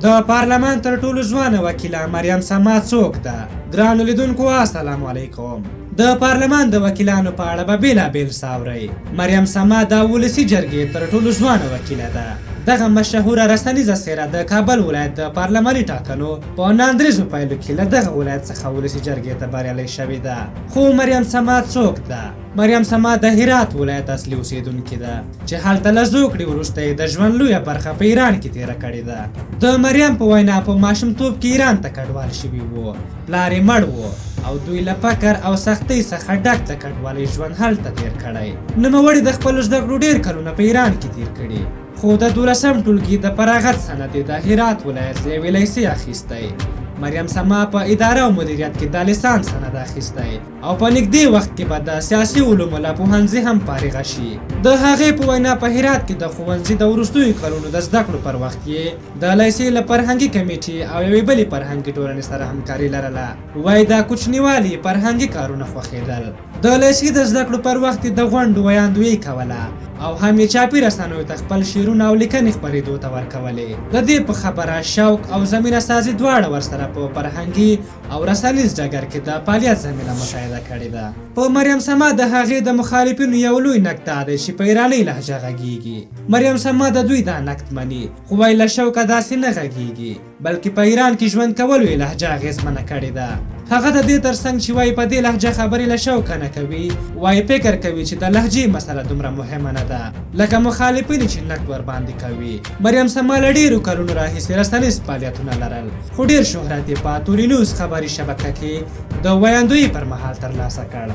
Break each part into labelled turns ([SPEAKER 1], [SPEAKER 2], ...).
[SPEAKER 1] د پارلمان تر ټولو ځوانه وکیله مریم سما څوک ده؟ ګرانو لیدونکو السلام علیکم. د پارلمان د وکیلانو په اړه به بیلابیل ساورئ. مریم سما د ولسي جرګې تر ټولو ځوانه وکیله ده. دغه مشهوره رسنیزه څیره د کابل ولایت د پارلماني ټاکنو په ناندریزو پایلو کې له دغه ولایت څخه ولسي جرګې ته بریالۍ شوې ده. خو مریم سما څوک ده؟ مریم سما د هرات ولایت اصلي اوسیدونکې ده چې هلته له زوکړې وروسته یې د ژوند لویه برخه په ایران کې تېره کړې ده. د مریم په وینا په ماشومتوب کې ایران ته کډوال شوي وو، پلار یې مړ و او دوی له فقر او سختۍ څخه ډک د کډوالۍ ژوند هلته تېر کړی. نوموړي د خپلو زده کړو ډېر کلونه په ایران کې تېر کړي، خو د 12م ټولګي د فراغت سند یې د هرات ولایت له یوې لیسې اخیستی. مریم سما په اداره او مدیریت کې د لیسانس سند اخیستی او په نږدې وخت کې به د سیاسي علومو له پوهنځي هم فارغه شي. د هغې په وینا په هرات کې د ښوونځي د وروستیو کلونو د زده کړو پر وخت یې د لیسې له فرهنګي کمیټې او یوې بلې فرهنګي ټولنې سره همکاري لرله. وایي د کوچنیوالي فرهنګي کارونه خوښېدل. د لیسې د زده کړو پر وخت د غونډو ویاندویي کوله او هم یې چاپي رسنیو ته خپل شعرونه او لیکنې خپرېدو ته ورکولې. د دې په خبره شوق او زمینه سازي دواړه ورسره په فرهنګي او رسنیز ډګر کې د فعالیت زمینه مشاهده کړې ده. په مریم سما د هغې د مخالفینو یو لوی نقد دا دی چې په ایرانۍ لهجه غږیږي. مریم سما د دوی دا نقد مني، خو وایي له شوقه داسې نه غږیږي بلکې په ایران کې ژوند کولو یې لهجه اغېزمنه کړې ده. هغه د دې ترڅنګ چې وایي په دې لهجه خبرې له شوقه نه کوي، وایي فکر کوي چې د لهجې مسله دومره مهمه نه ده لکه مخالفین چې نقد ورباندې کوي. مریم سما له ډېرو کلونو راهیسې رسنیز فعالیتونه لرل، خو ډېر شهرت یې په تورینوس خبري شبکه کې د ویاندویي پر مهال ترلاسه کړ.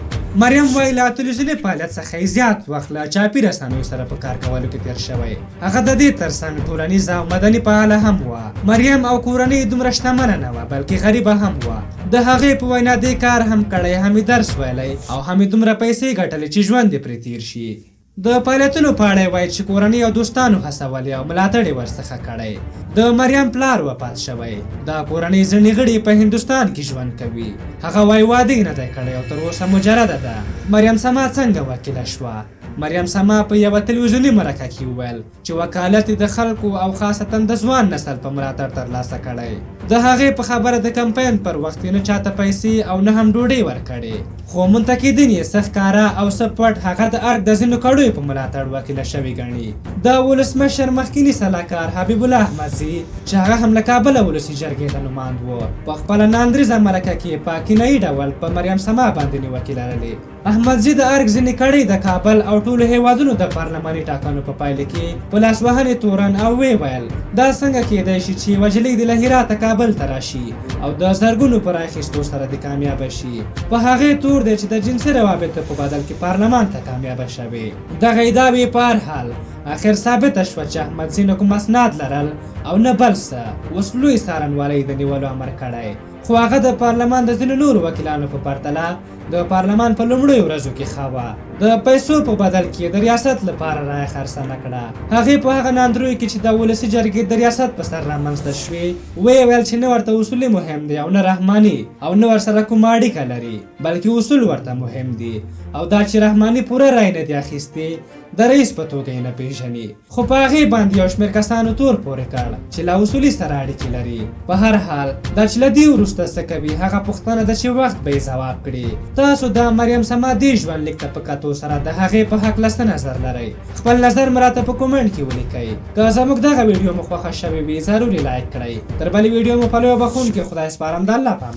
[SPEAKER 1] مریم وایي له تلویزیوني فعالیت څخه زیات وخت له چاپي رسنیو سره په کار کولو کې تېر شوی. هغه د دې ترڅنګ ټولنیزه او مدني فعاله هم وه. مریم او کورنۍ دومره شتمنه نه وه بلکې غریبه هم وه. د هغې په وینا دې کار هم کړی، هم یې درس ویلی او هم یې دومره پیسې ګټلې چې ژوند یې پرې تېر شي. د فعالیتونو په اړه یې وایي چې کورنۍ او دوستانو هڅولې او ملاتړ یې ورڅخه کړی. د مریم پلار وفات شوی. د کورنۍ ځینې غړي په هندوستان کې ژوند کوي. هغه وایي واده یې نه دی کړی او تر اوسه مجرده ده. مریم سما څنګه وکیله شوه؟ مریم سما په یوه تلویزیوني مرکه کې وویل چې وکالت د خلکو او خاصتا د ځوان نسل په ملاتړ ترلاسه کړی. د هغې په خبره د کمپاین پر وخت نه چاته پیسې او نه هم ډوډۍ ورکړې، خو منتقدین یې څه ښکاره او څه پټ هغه د ارګ د ځینو کړیو په ملاتړ وکیله شوې ګڼي. د ولسمشر مخکیني سلاکار حبیب الله احمدزي چې هغه هم له کابله ولسي جرګې ته نوماند و، په خپله ناندریزه مرکه کې په کینایي ډول په مریم سما باندې نیوکې لرلې. احمدزي د ارګ ځینې کړۍ د کابل او ټولو هیوادونو د پارلماني ټاکنو په پایله کې په لاسوهنې تورن او ویې ویل دا څنګه کیدای شي چې یوه نجلۍ د له هراته کابل ته راشي او د زرګونو په راخیستو سره د کامیابه شي. په هغې تور دی چې د جنسي روابطو په بدل کې پارلمان ته کامیابه شوې. دغه ادعاوې په هر حال اخر ثابته شوه چې احمدزي نه کوم اسناد لرل او نه بل څه، اوس لوی څارنوالۍ د نیولو امر کړی. خو هغه د پارلمان د ځینو نورو وکیلانو په پرتله د پارلمان په لومړیو ورځو کې ښه وه. د پیسو په بدل کې د ریاست لپاره رایه خرڅه نه کړه. هغې په هغه ناندریو کې چې د ولسي جرګې د ریاست په سر رامنځته شوې ویې ویل چې نه ورته اصولي مهم دی او نه رحماني او نه ورسره کومه اړیکه لري بلکې اصول ورته مهم دي او دا چې رحماني پوره رای نه دی اخیستې د رئیس په توګه یې نه پېژني. خو په هغې باندې یو شمېر کسانو تور پورې کړ چې له اصولي سره اړیکې لري. په هر حال دا چې له دې وروسته څه کوي هغه پوښتنه ده چې وخت به یې ځواب کړي. تاسو د مریم سما دې ژوندلیک ته په کتو سره د هغې په هکله څه نظر لرئ؟ خپل نظر مې راته په کومنټ کې ولیکئ. که زموږ دغه ویډیو مو خوښه شوې وي ضروري لایک کړئ. تر بلې ویډیو مو په لویه بخښونکي خدای سپارم. د الله په امان.